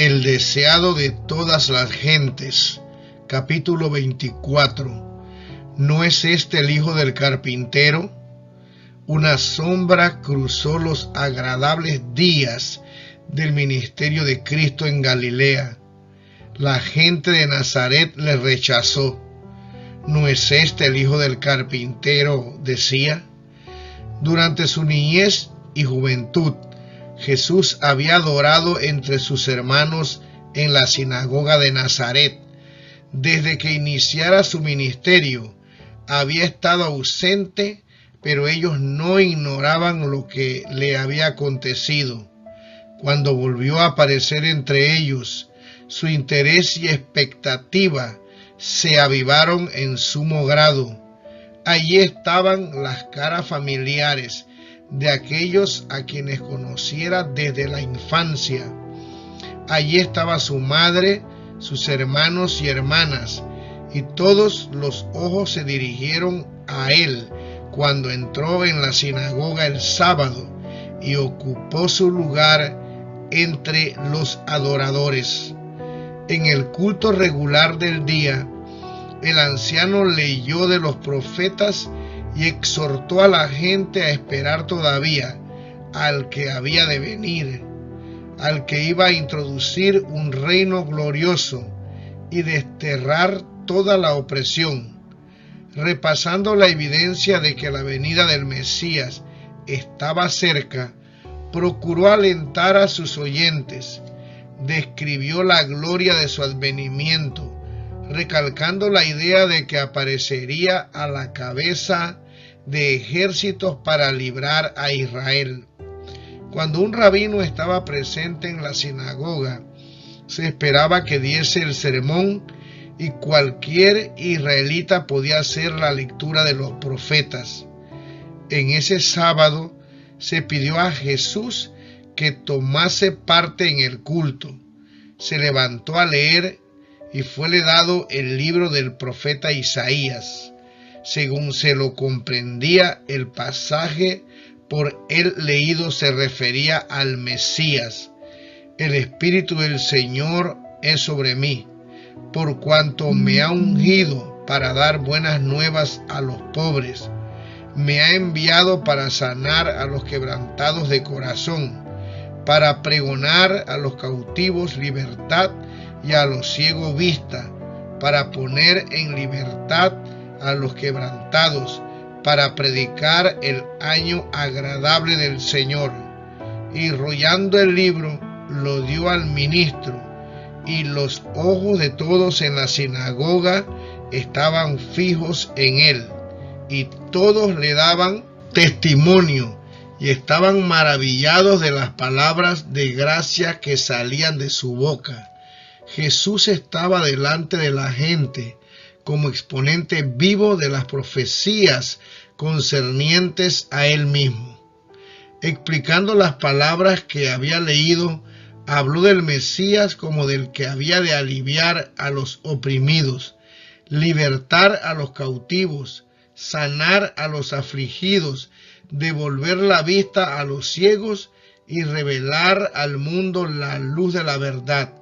El deseado de todas las gentes. Capítulo 24. ¿No es este el hijo del carpintero? Una sombra cruzó los agradables días del ministerio de Cristo en Galilea. La gente de Nazaret le rechazó. ¿No es este el hijo del carpintero?, decía. Durante su niñez y juventud, Jesús había adorado entre sus hermanos en la sinagoga de Nazaret. Desde que iniciara su ministerio, había estado ausente, pero ellos no ignoraban lo que le había acontecido. Cuando volvió a aparecer entre ellos, su interés y expectativa se avivaron en sumo grado. Allí estaban las caras familiares de aquellos a quienes conociera desde la infancia. Allí estaba su madre, sus hermanos y hermanas, y todos los ojos se dirigieron a él cuando entró en la sinagoga el sábado y ocupó su lugar entre los adoradores. En el culto regular del día, el anciano leyó de los profetas y exhortó a la gente a esperar todavía al que había de venir, al que iba a introducir un reino glorioso y desterrar toda la opresión. Repasando la evidencia de que la venida del Mesías estaba cerca, procuró alentar a sus oyentes. Describió la gloria de su advenimiento, recalcando la idea de que aparecería a la cabeza de ejércitos para librar a Israel. Cuando un rabino estaba presente en la sinagoga, se esperaba que diese el sermón y cualquier israelita podía hacer la lectura de los profetas. En ese sábado se pidió a Jesús que tomase parte en el culto. Se levantó a leer y fuele dado el libro del profeta Isaías. Según se lo comprendía, el pasaje por él leído se refería al Mesías. El Espíritu del Señor es sobre mí, por cuanto me ha ungido para dar buenas nuevas a los pobres. Me ha enviado para sanar a los quebrantados de corazón, para pregonar a los cautivos libertad y a los ciegos vista, para poner en libertad a los quebrantados, para predicar el año agradable del Señor. Y rollando el libro, lo dio al ministro, y los ojos de todos en la sinagoga estaban fijos en él, y todos le daban testimonio, y estaban maravillados de las palabras de gracia que salían de su boca. Jesús estaba delante de la gente como exponente vivo de las profecías concernientes a él mismo. Explicando las palabras que había leído, habló del Mesías como del que había de aliviar a los oprimidos, libertar a los cautivos, sanar a los afligidos, devolver la vista a los ciegos y revelar al mundo la luz de la verdad.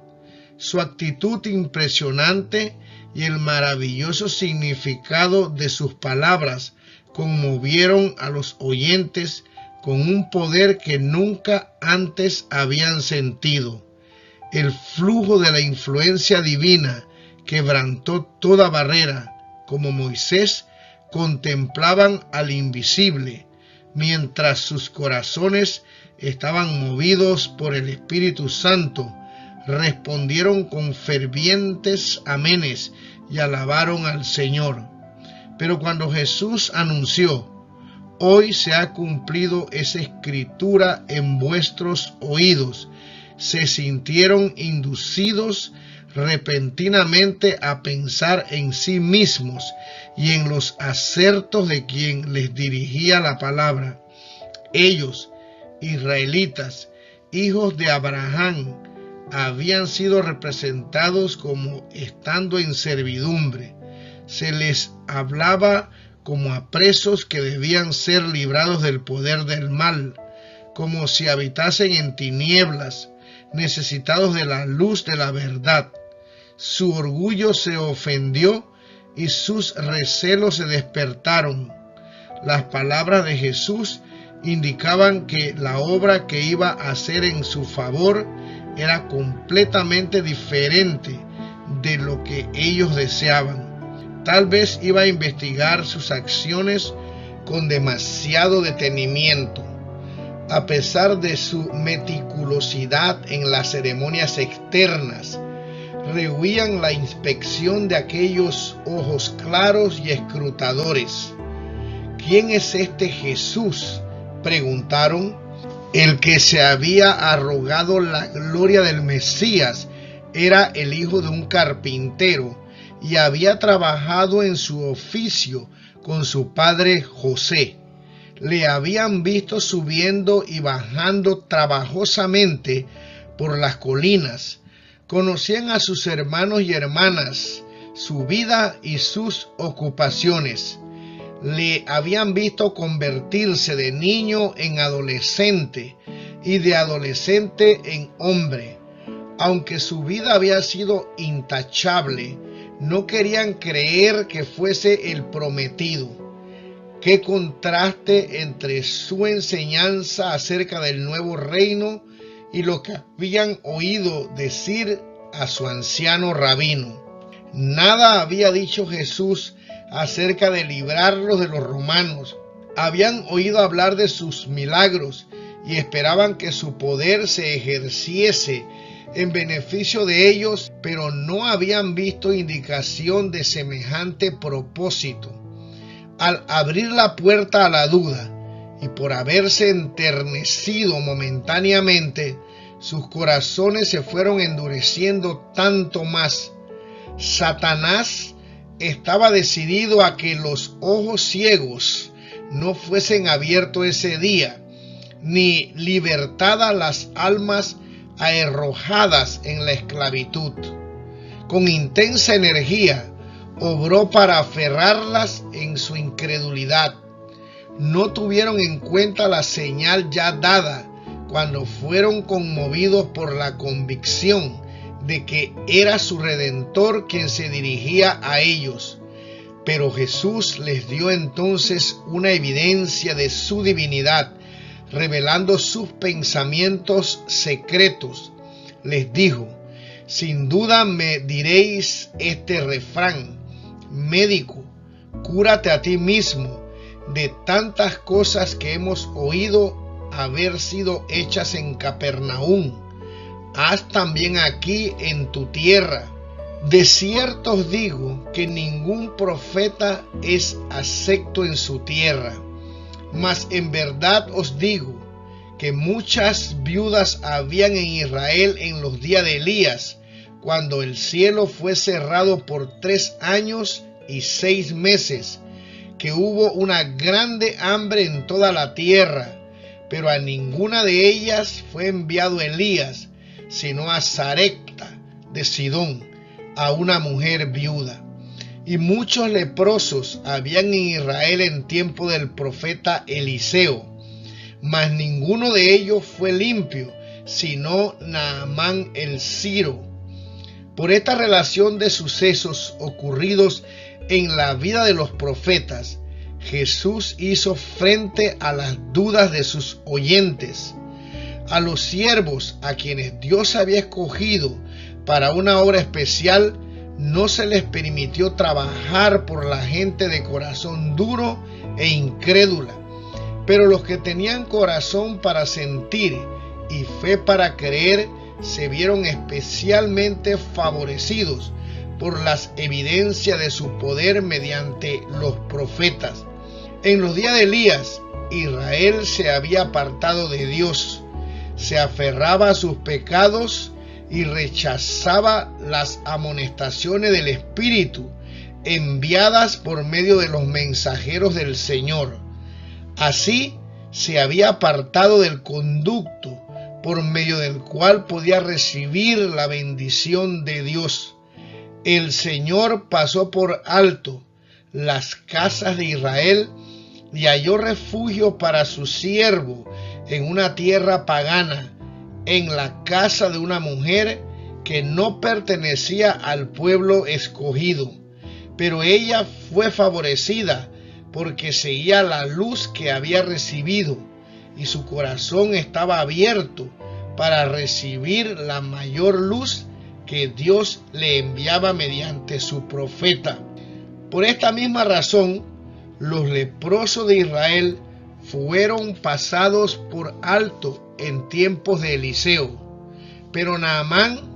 Su actitud impresionante y el maravilloso significado de sus palabras conmovieron a los oyentes con un poder que nunca antes habían sentido. El flujo de la influencia divina quebrantó toda barrera. Como Moisés, contemplaban al invisible, mientras sus corazones estaban movidos por el Espíritu Santo. Respondieron con fervientes amenes y alabaron al Señor. Pero cuando Jesús anunció: hoy se ha cumplido esa escritura en vuestros oídos, se sintieron inducidos repentinamente a pensar en sí mismos y en los acertos de quien les dirigía la palabra. Ellos, israelitas, hijos de Abraham, habían sido representados como estando en servidumbre. Se les hablaba como a presos que debían ser librados del poder del mal, como si habitasen en tinieblas, necesitados de la luz de la verdad. Su orgullo se ofendió y sus recelos se despertaron. Las palabras de Jesús indicaban que la obra que iba a hacer en su favor era completamente diferente de lo que ellos deseaban. Tal vez iba a investigar sus acciones con demasiado detenimiento. A pesar de su meticulosidad en las ceremonias externas, rehuían la inspección de aquellos ojos claros y escrutadores. ¿Quién es este Jesús?, preguntaron. El que se había arrogado la gloria del Mesías era el hijo de un carpintero y había trabajado en su oficio con su padre José. Le habían visto subiendo y bajando trabajosamente por las colinas. Conocían a sus hermanos y hermanas, su vida y sus ocupaciones. Le habían visto convertirse de niño en adolescente y de adolescente en hombre. Aunque su vida había sido intachable, no querían creer que fuese el prometido. Qué contraste entre su enseñanza acerca del nuevo reino y lo que habían oído decir a su anciano rabino. Nada había dicho Jesús acerca de librarlos de los romanos. Habían oído hablar de sus milagros y esperaban que su poder se ejerciese en beneficio de ellos, pero no habían visto indicación de semejante propósito. Al abrir la puerta a la duda y por haberse enternecido momentáneamente, sus corazones se fueron endureciendo tanto más. Satanás estaba decidido a que los ojos ciegos no fuesen abiertos ese día, ni libertadas las almas arrojadas en la esclavitud. Con intensa energía obró para aferrarlas en su incredulidad. No tuvieron en cuenta la señal ya dada cuando fueron conmovidos por la convicción de que era su Redentor quien se dirigía a ellos. Pero Jesús les dio entonces una evidencia de su divinidad, revelando sus pensamientos secretos. Les dijo: sin duda me diréis este refrán: médico, cúrate a ti mismo. De tantas cosas que hemos oído haber sido hechas en Capernaum, haz también aquí en tu tierra. De cierto os digo que ningún profeta es acepto en su tierra. Mas en verdad os digo que muchas viudas habían en Israel en los días de Elías, cuando el cielo fue cerrado por 3 años y 6 meses, que hubo una grande hambre en toda la tierra, pero a ninguna de ellas fue enviado Elías, sino a Sarepta de Sidón, a una mujer viuda. Y muchos leprosos habían en Israel en tiempo del profeta Eliseo, mas ninguno de ellos fue limpio, sino Naamán el Siro. Por esta relación de sucesos ocurridos en la vida de los profetas, Jesús hizo frente a las dudas de sus oyentes. A los siervos a quienes Dios había escogido para una obra especial, no se les permitió trabajar por la gente de corazón duro e incrédula. Pero los que tenían corazón para sentir y fe para creer se vieron especialmente favorecidos por las evidencias de su poder mediante los profetas. En los días de Elías, Israel se había apartado de Dios, se aferraba a sus pecados y rechazaba las amonestaciones del Espíritu enviadas por medio de los mensajeros del Señor. Así se había apartado del conducto por medio del cual podía recibir la bendición de Dios. El Señor pasó por alto las casas de Israel y halló refugio para su siervo en una tierra pagana, en la casa de una mujer que no pertenecía al pueblo escogido, pero ella fue favorecida porque seguía la luz que había recibido y su corazón estaba abierto para recibir la mayor luz que Dios le enviaba mediante su profeta. Por esta misma razón, los leprosos de Israel fueron pasados por alto en tiempos de Eliseo, pero Naamán,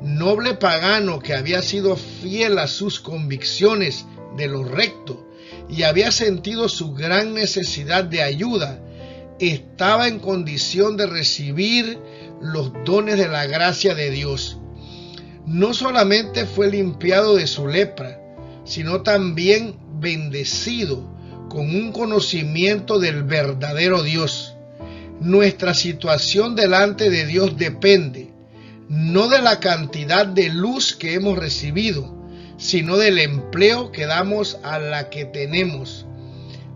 noble pagano que había sido fiel a sus convicciones de lo recto y había sentido su gran necesidad de ayuda, estaba en condición de recibir los dones de la gracia de Dios. No solamente fue limpiado de su lepra, sino también bendecido con un conocimiento del verdadero Dios. Nuestra situación delante de Dios depende no de la cantidad de luz que hemos recibido, sino del empleo que damos a la que tenemos.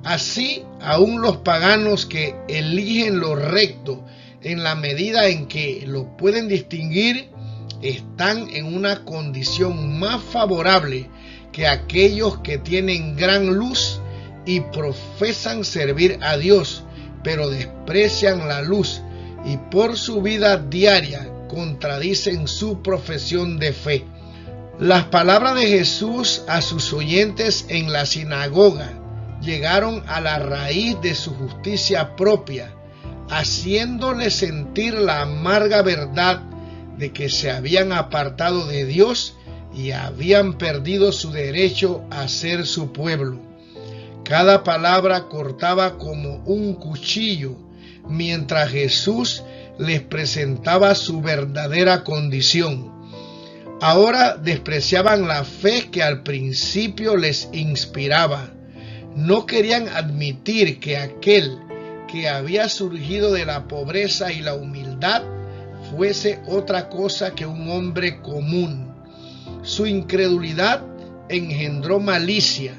Así, aún los paganos que eligen lo recto en la medida en que lo pueden distinguir, están en una condición más favorable que aquellos que tienen gran luz y profesan servir a Dios, pero desprecian la luz y por su vida diaria contradicen su profesión de fe. Las palabras de Jesús a sus oyentes en la sinagoga llegaron a la raíz de su justicia propia, haciéndoles sentir la amarga verdad de que se habían apartado de Dios y habían perdido su derecho a ser su pueblo. Cada palabra cortaba como un cuchillo, mientras Jesús les presentaba su verdadera condición. Ahora despreciaban la fe que al principio les inspiraba. No querían admitir que aquel que había surgido de la pobreza y la humildad fuese otra cosa que un hombre común. Su incredulidad engendró malicia.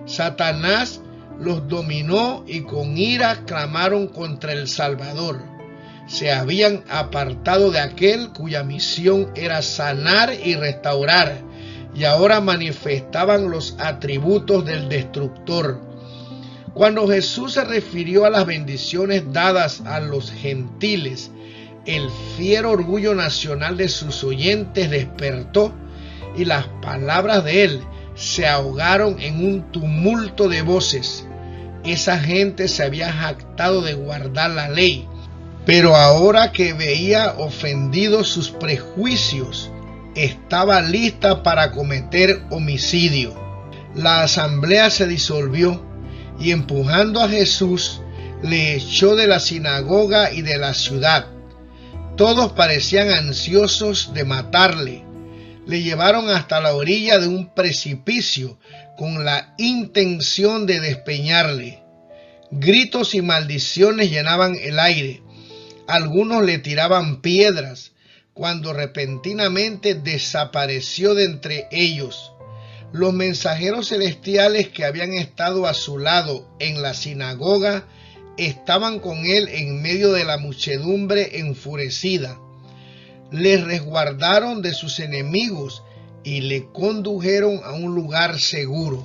Satanás los dominó y con ira clamaron contra el Salvador. Se habían apartado de aquel cuya misión era sanar y restaurar, y ahora manifestaban los atributos del destructor. Cuando Jesús se refirió a las bendiciones dadas a los gentiles, el fiero orgullo nacional de sus oyentes despertó y las palabras de él se ahogaron en un tumulto de voces. Esa gente se había jactado de guardar la ley, pero ahora que veía ofendidos sus prejuicios, estaba lista para cometer homicidio. La asamblea se disolvió y empujando a Jesús, le echó de la sinagoga y de la ciudad. Todos parecían ansiosos de matarle. Le llevaron hasta la orilla de un precipicio con la intención de despeñarle. Gritos y maldiciones llenaban el aire. Algunos le tiraban piedras, cuando repentinamente desapareció de entre ellos. Los mensajeros celestiales que habían estado a su lado en la sinagoga estaban con él en medio de la muchedumbre enfurecida. Le resguardaron de sus enemigos y le condujeron a un lugar seguro.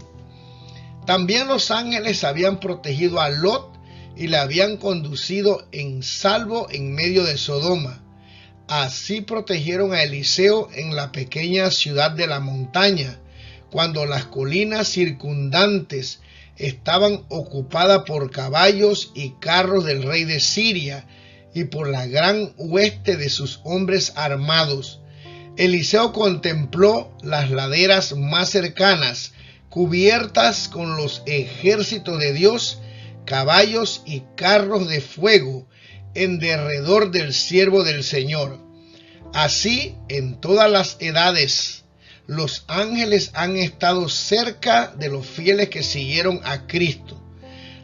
También los ángeles habían protegido a Lot y le habían conducido en salvo en medio de Sodoma. Así protegieron a Eliseo en la pequeña ciudad de la montaña, cuando las colinas circundantes estaban ocupadas por caballos y carros del rey de Siria y por la gran hueste de sus hombres armados. Eliseo contempló las laderas más cercanas, cubiertas con los ejércitos de Dios, caballos y carros de fuego en derredor del siervo del Señor. Así, en todas las edades, los ángeles han estado cerca de los fieles que siguieron a Cristo.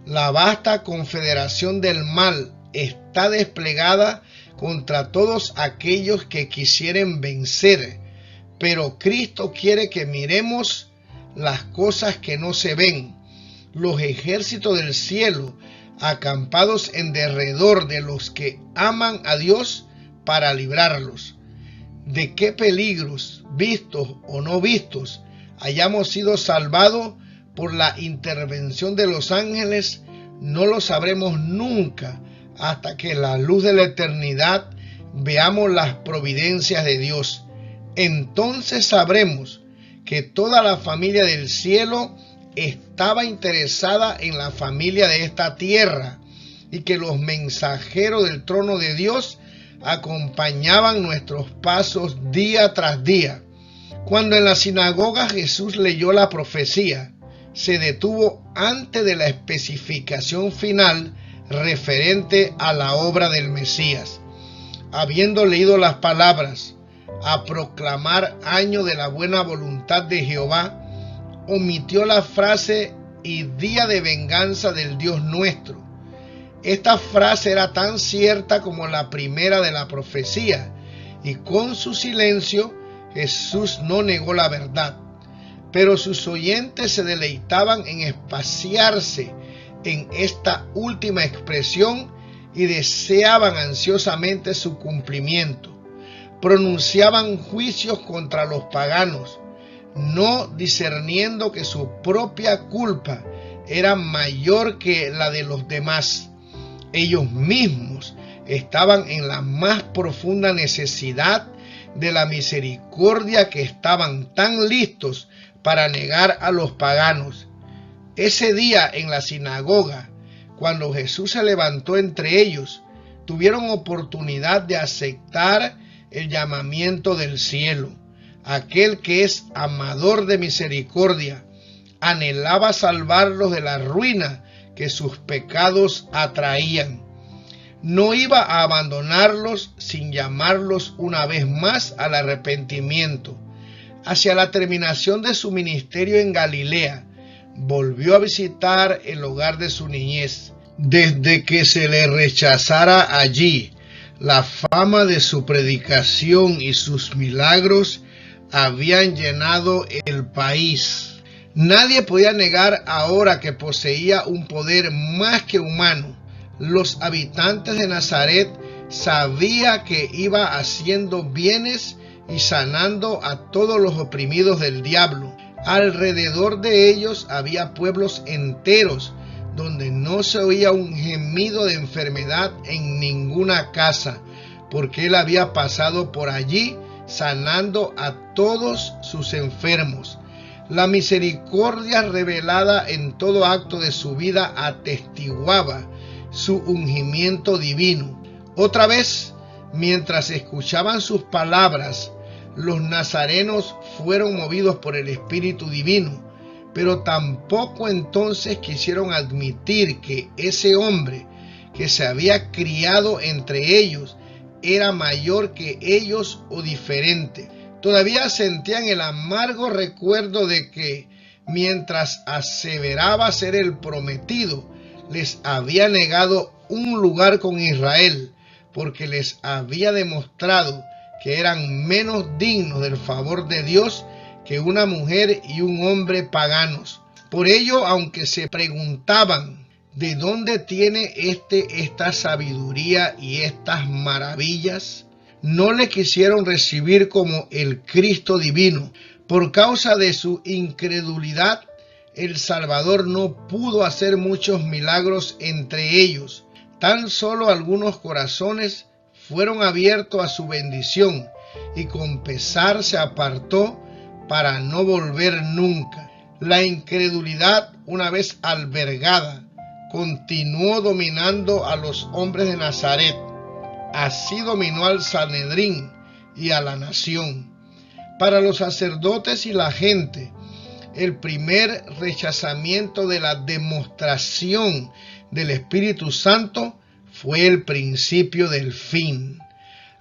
La vasta confederación del mal está desplegada contra todos aquellos que quisieren vencer, pero Cristo quiere que miremos las cosas que no se ven. Los ejércitos del cielo, acampados en derredor de los que aman a Dios, para librarlos. ¿De qué peligros, vistos o no vistos, hayamos sido salvados por la intervención de los ángeles? No lo sabremos nunca hasta que en la luz de la eternidad veamos las providencias de Dios. Entonces sabremos que toda la familia del cielo estaba interesada en la familia de esta tierra y que los mensajeros del trono de Dios acompañaban nuestros pasos día tras día. Cuando en la sinagoga Jesús leyó la profecía, se detuvo antes de la especificación final referente a la obra del Mesías. Habiendo leído las palabras, a proclamar año de la buena voluntad de Jehová, omitió la frase y día de venganza del Dios nuestro. Esta frase era tan cierta como la primera de la profecía, y con su silencio Jesús no negó la verdad. Pero sus oyentes se deleitaban en espaciarse en esta última expresión y deseaban ansiosamente su cumplimiento. Pronunciaban juicios contra los paganos, no discerniendo que su propia culpa era mayor que la de los demás. Ellos mismos estaban en la más profunda necesidad de la misericordia, que estaban tan listos para negar a los paganos. Ese día en la sinagoga, cuando Jesús se levantó entre ellos, tuvieron oportunidad de aceptar el llamamiento del cielo. Aquel que es amador de misericordia anhelaba salvarlos de la ruina que sus pecados atraían. No iba a abandonarlos sin llamarlos una vez más al arrepentimiento. Hacia la terminación de su ministerio en Galilea, volvió a visitar el hogar de su niñez. Desde que se le rechazara allí, la fama de su predicación y sus milagros habían llenado el país. Nadie podía negar ahora que poseía un poder más que humano. Los habitantes de Nazaret sabían que iba haciendo bienes y sanando a todos los oprimidos del diablo. Alrededor de ellos había pueblos enteros donde no se oía un gemido de enfermedad en ninguna casa, porque él había pasado por allí sanando a todos sus enfermos. La misericordia revelada en todo acto de su vida atestiguaba su ungimiento divino. Otra vez, mientras escuchaban sus palabras, los nazarenos fueron movidos por el Espíritu Divino, pero tampoco entonces quisieron admitir que ese hombre que se había criado entre ellos era mayor que ellos o diferente. Todavía sentían el amargo recuerdo de que, mientras aseveraba ser el prometido, les había negado un lugar con Israel, porque les había demostrado que eran menos dignos del favor de Dios que una mujer y un hombre paganos. Por ello, aunque se preguntaban ¿de dónde tiene esta sabiduría y estas maravillas?, no le quisieron recibir como el Cristo divino. Por causa de su incredulidad, el Salvador no pudo hacer muchos milagros entre ellos. Tan solo algunos corazones fueron abiertos a su bendición, y con pesar se apartó para no volver nunca. La incredulidad, una vez albergada, continuó dominando a los hombres de Nazaret. Así dominó al Sanedrín y a la nación. Para los sacerdotes y la gente, el primer rechazamiento de la demostración del Espíritu Santo fue el principio del fin.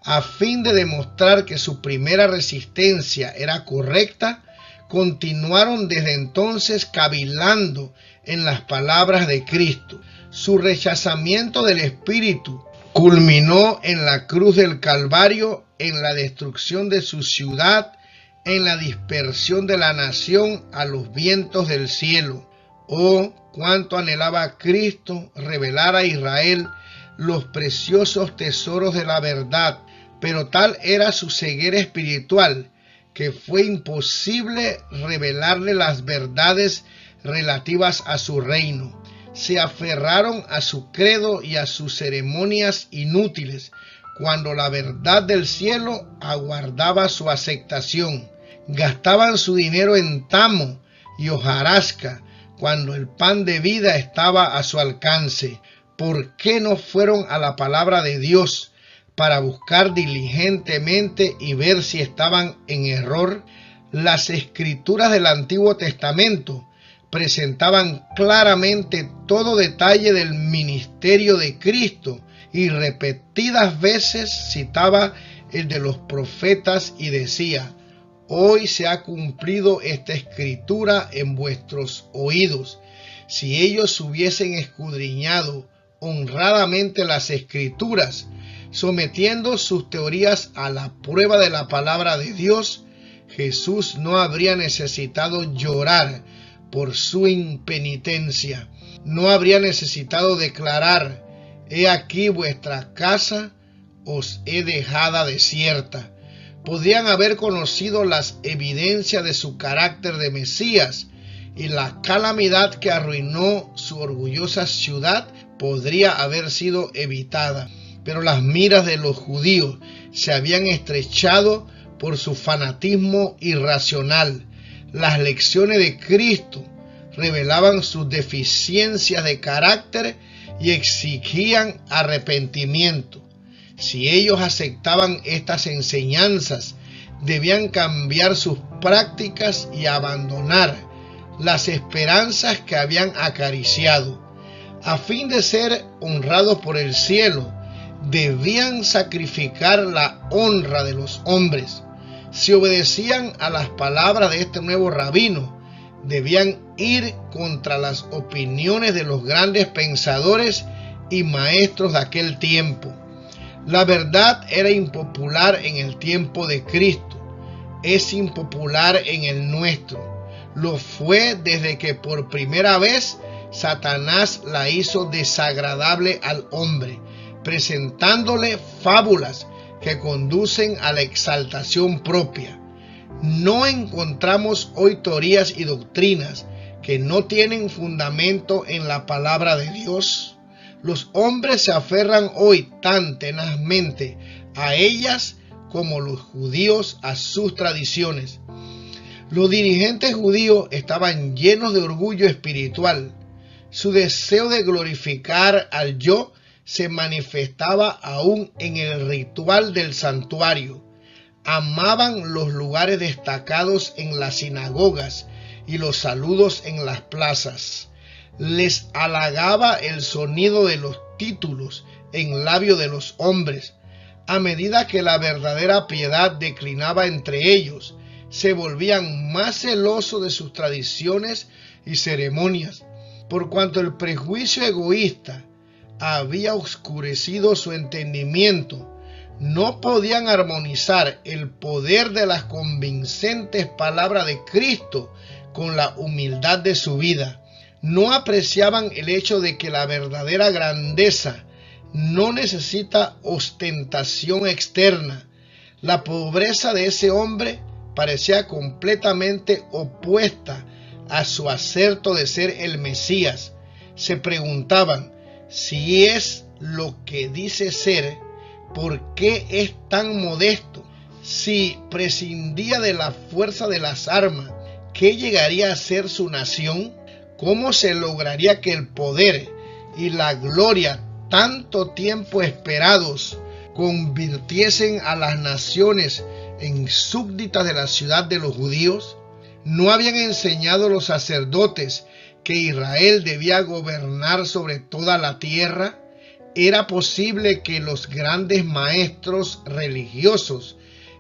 A fin de demostrar que su primera resistencia era correcta, continuaron desde entonces cavilando en las palabras de Cristo. Su rechazamiento del Espíritu culminó en la cruz del Calvario, en la destrucción de su ciudad, en la dispersión de la nación a los vientos del cielo. Oh, cuánto anhelaba Cristo revelar a Israel los preciosos tesoros de la verdad, pero tal era su ceguera espiritual que fue imposible revelarle las verdades relativas a su reino. Se aferraron a su credo y a sus ceremonias inútiles, cuando la verdad del cielo aguardaba su aceptación. Gastaban su dinero en tamo y hojarasca, cuando el pan de vida estaba a su alcance. ¿Por qué no fueron a la palabra de Dios para buscar diligentemente y ver si estaban en error? Las escrituras del Antiguo Testamento presentaban claramente todo detalle del ministerio de Cristo y repetidas veces citaba el de los profetas y decía: hoy se ha cumplido esta escritura en vuestros oídos. Si ellos hubiesen escudriñado honradamente las escrituras, sometiendo sus teorías a la prueba de la palabra de Dios, Jesús no habría necesitado llorar por su impenitencia. No habría necesitado declarar: he aquí vuestra casa os he dejada desierta. Podrían haber conocido las evidencias de su carácter de Mesías, y la calamidad que arruinó su orgullosa ciudad podría haber sido evitada. Pero las miras de los judíos se habían estrechado por su fanatismo irracional. Las lecciones de Cristo revelaban sus deficiencias de carácter y exigían arrepentimiento. Si ellos aceptaban estas enseñanzas, debían cambiar sus prácticas y abandonar las esperanzas que habían acariciado. A fin de ser honrados por el cielo, debían sacrificar la honra de los hombres. Si obedecían a las palabras de este nuevo rabino, debían ir contra las opiniones de los grandes pensadores y maestros de aquel tiempo. La verdad era impopular en el tiempo de Cristo. Es impopular en el nuestro. Lo fue desde que por primera vez Satanás la hizo desagradable al hombre, presentándole fábulas que conducen a la exaltación propia. No encontramos hoy teorías y doctrinas que no tienen fundamento en la palabra de Dios. Los hombres se aferran hoy tan tenazmente a ellas como los judíos a sus tradiciones. Los dirigentes judíos estaban llenos de orgullo espiritual. Su deseo de glorificar al yo se manifestaba aún en el ritual del santuario. Amaban los lugares destacados en las sinagogas y los saludos en las plazas. Les halagaba el sonido de los títulos en labio de los hombres. A medida que la verdadera piedad declinaba entre ellos, se volvían más celosos de sus tradiciones y ceremonias, por cuanto el prejuicio egoísta había oscurecido su entendimiento. No podían armonizar el poder de las convincentes palabras de Cristo con la humildad de su vida. No apreciaban el hecho de que la verdadera grandeza no necesita ostentación externa. La pobreza de ese hombre parecía completamente opuesta a su acerto de ser el Mesías. Se preguntaban: si es lo que dice ser, ¿por qué es tan modesto? Si prescindía de la fuerza de las armas, ¿qué llegaría a ser su nación? ¿Cómo se lograría que el poder y la gloria tanto tiempo esperados convirtiesen a las naciones en súbditas de la ciudad de los judíos? ¿No habían enseñado los sacerdotes que Israel debía gobernar sobre toda la tierra? ¿Era posible que los grandes maestros religiosos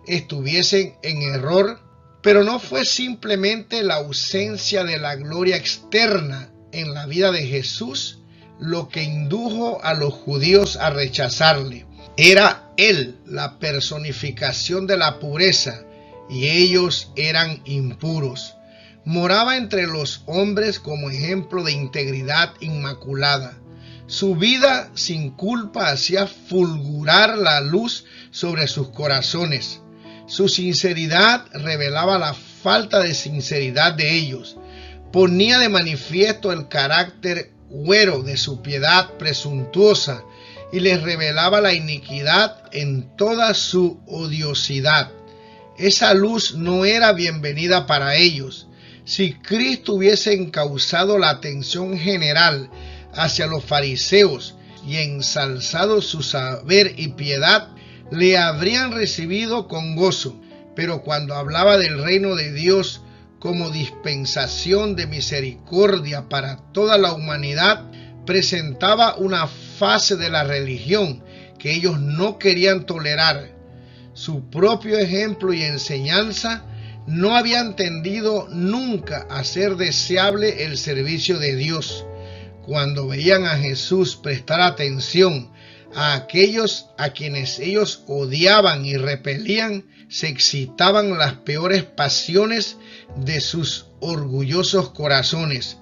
estuviesen en error? Pero no fue simplemente la ausencia de la gloria externa en la vida de Jesús lo que indujo a los judíos a rechazarle. Era Él la personificación de la pureza y ellos eran impuros. Moraba entre los hombres como ejemplo de integridad inmaculada. Su vida sin culpa hacía fulgurar la luz sobre sus corazones. Su sinceridad revelaba la falta de sinceridad de ellos. Ponía de manifiesto el carácter huero de su piedad presuntuosa y les revelaba la iniquidad en toda su odiosidad. Esa luz no era bienvenida para ellos. Si Cristo hubiese encauzado la atención general hacia los fariseos y ensalzado su saber y piedad, le habrían recibido con gozo. Pero cuando hablaba del reino de Dios como dispensación de misericordia para toda la humanidad, presentaba una fase de la religión que ellos no querían tolerar. Su propio ejemplo y enseñanza no habían tendido nunca a ser deseable el servicio de Dios. Cuando veían a Jesús prestar atención a aquellos a quienes ellos odiaban y repelían, se excitaban las peores pasiones de sus orgullosos corazones.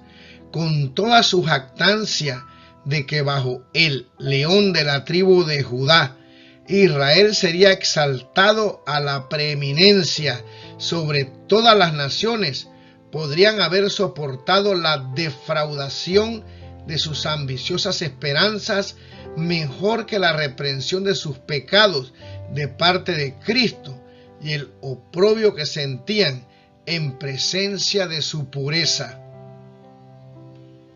Con toda su jactancia de que bajo el león de la tribu de Judá, Israel sería exaltado a la preeminencia sobre todas las naciones, podrían haber soportado la defraudación de sus ambiciosas esperanzas mejor que la reprensión de sus pecados de parte de Cristo y el oprobio que sentían en presencia de su pureza.